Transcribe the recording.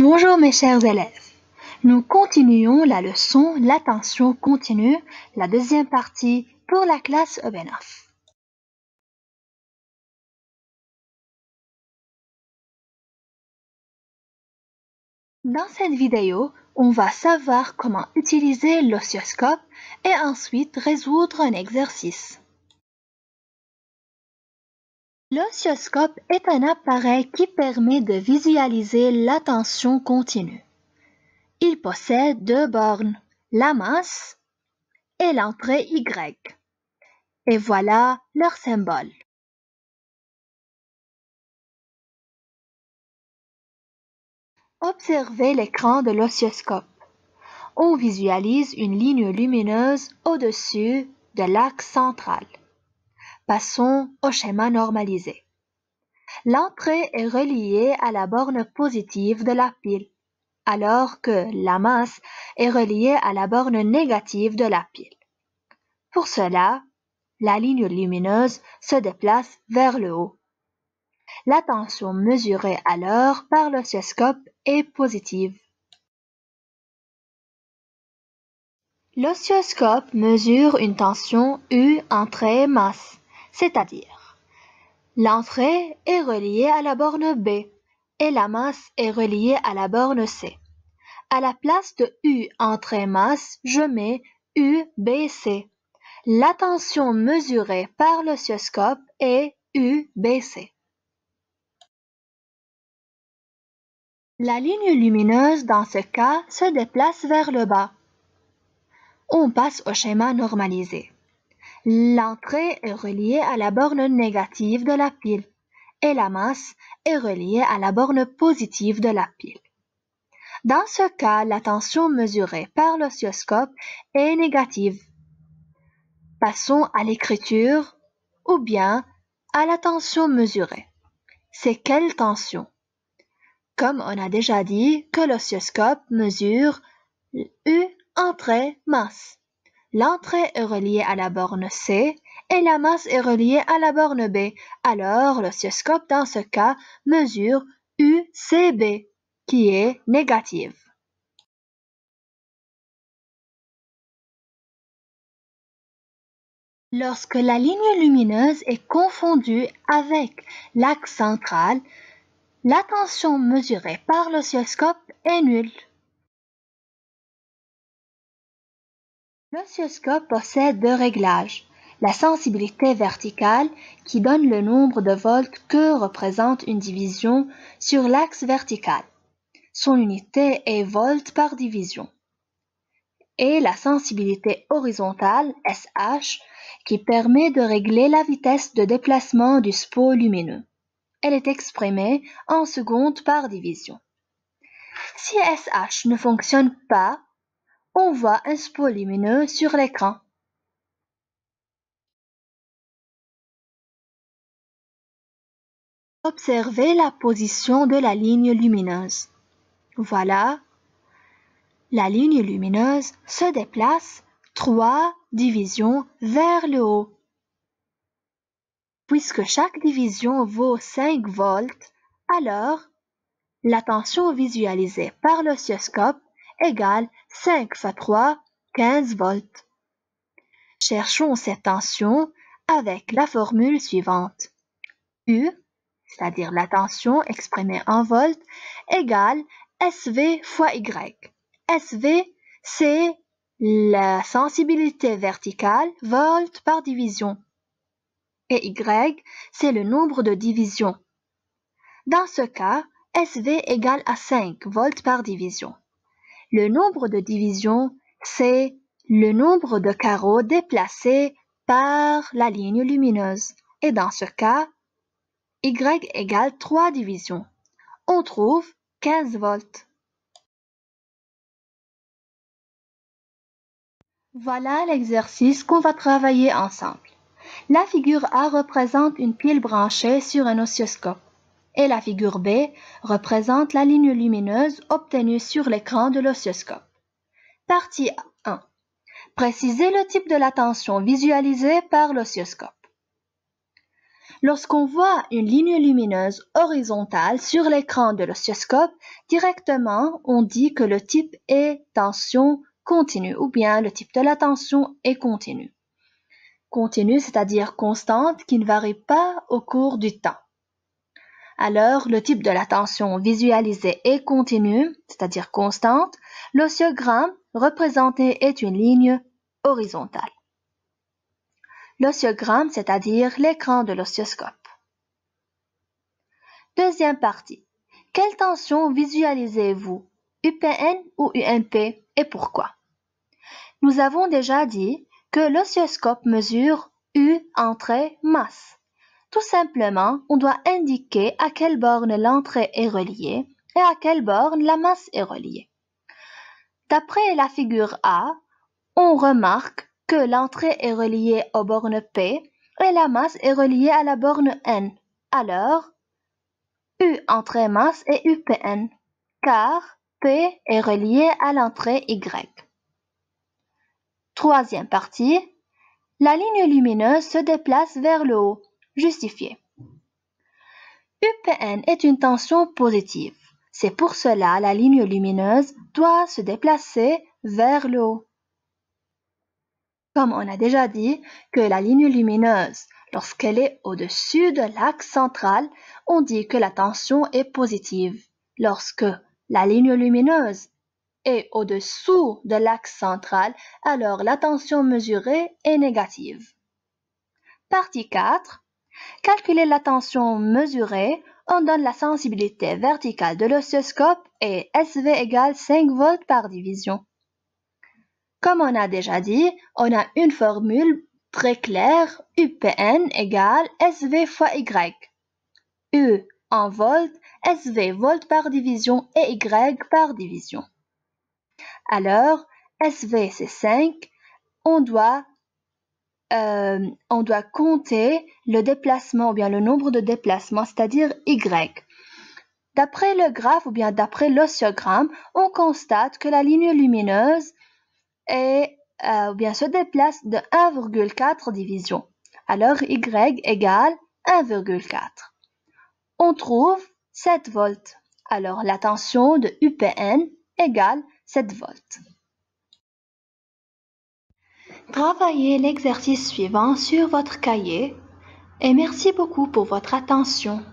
Bonjour mes chers élèves, nous continuons la leçon L'attention continue, la deuxième partie pour la classe EB9. Dans cette vidéo, on va savoir comment utiliser l'oscilloscope et ensuite résoudre un exercice. L'oscilloscope est un appareil qui permet de visualiser l'attention continue. Il possède deux bornes, la masse et l'entrée Y. Et voilà leur symbole. Observez l'écran de l'oscilloscope. On visualise une ligne lumineuse au-dessus de l'axe central. Passons au schéma normalisé. L'entrée est reliée à la borne positive de la pile, alors que la masse est reliée à la borne négative de la pile. Pour cela, la ligne lumineuse se déplace vers le haut. La tension mesurée alors par l'oscilloscope est positive. L'oscilloscope mesure une tension U entrée-masse, c'est-à-dire l'entrée est reliée à la borne B et la masse est reliée à la borne C. À la place de U entrée-masse, je mets UBC. La tension mesurée par l'oscilloscope est UBC. La ligne lumineuse dans ce cas se déplace vers le bas. On passe au schéma normalisé. L'entrée est reliée à la borne négative de la pile et la masse est reliée à la borne positive de la pile. Dans ce cas, la tension mesurée par l'oscilloscope est négative. Passons à l'écriture ou bien à la tension mesurée. C'est quelle tension? Comme on a déjà dit que l'oscilloscope mesure U entrée masse. L'entrée est reliée à la borne C et la masse est reliée à la borne B. Alors, l'oscilloscope dans ce cas mesure UCB, qui est négative. Lorsque la ligne lumineuse est confondue avec l'axe central, la tension mesurée par l'oscilloscope est nulle. L'oscilloscope possède deux réglages. La sensibilité verticale qui donne le nombre de volts que représente une division sur l'axe vertical. Son unité est volt par division. Et la sensibilité horizontale, SH, qui permet de régler la vitesse de déplacement du spot lumineux. Elle est exprimée en secondes par division. Si SH ne fonctionne pas, on voit un spot lumineux sur l'écran. Observez la position de la ligne lumineuse. Voilà, la ligne lumineuse se déplace 3 divisions vers le haut. Puisque chaque division vaut 5 volts, alors la tension visualisée par l'oscilloscope égale 5 fois 3, 15 volts. Cherchons cette tension avec la formule suivante. U, c'est-à-dire la tension exprimée en volts, égale SV fois Y. SV, c'est la sensibilité verticale, volt par division. Et Y, c'est le nombre de divisions. Dans ce cas, SV égale à 5 volts par division. Le nombre de divisions, c'est le nombre de carreaux déplacés par la ligne lumineuse. Et dans ce cas, Y égale 3 divisions. On trouve 15 volts. Voilà l'exercice qu'on va travailler ensemble. La figure A représente une pile branchée sur un oscilloscope et la figure B représente la ligne lumineuse obtenue sur l'écran de l'oscilloscope. Partie 1. Précisez le type de la tension visualisée par l'oscilloscope. Lorsqu'on voit une ligne lumineuse horizontale sur l'écran de l'oscilloscope, directement on dit que le type est tension continue ou bien le type de la tension est continue. Continue, c'est-à-dire constante, qui ne varie pas au cours du temps. Alors, le type de la tension visualisée est continue, c'est-à-dire constante. L'oscillogramme représenté est une ligne horizontale. L'oscillogramme, c'est-à-dire l'écran de l'oscilloscope. Deuxième partie. Quelle tension visualisez-vous, UPN ou UMP, et pourquoi? Nous avons déjà dit que l'oscilloscope mesure U entrée masse. Tout simplement, on doit indiquer à quelle borne l'entrée est reliée et à quelle borne la masse est reliée. D'après la figure A, on remarque que l'entrée est reliée aux bornes P et la masse est reliée à la borne N. Alors, U entrée masse est UPN, car P est relié à l'entrée Y. Troisième partie, la ligne lumineuse se déplace vers le haut. Justifié. UPN est une tension positive. C'est pour cela la ligne lumineuse doit se déplacer vers le haut. Comme on a déjà dit que la ligne lumineuse, lorsqu'elle est au-dessus de l'axe central, on dit que la tension est positive. Lorsque la ligne lumineuse est au-dessous de l'axe central, alors la tension mesurée est négative. Partie 4. Calculer la tension mesurée, on donne la sensibilité verticale de l'oscilloscope et SV égale 5 volts par division. Comme on a déjà dit, on a une formule très claire, UPN égale SV fois Y. U en volts, SV volts par division et Y par division. Alors, SV c'est 5, on doit compter le déplacement ou bien le nombre de déplacements, c'est-à-dire Y. D'après le graphe ou bien d'après l'oscillogramme, on constate que la ligne lumineuse se déplace de 1,4 division. Alors Y égale 1,4. On trouve 7 volts. Alors la tension de UPN égale 7 volts. Travaillez l'exercice suivant sur votre cahier et merci beaucoup pour votre attention.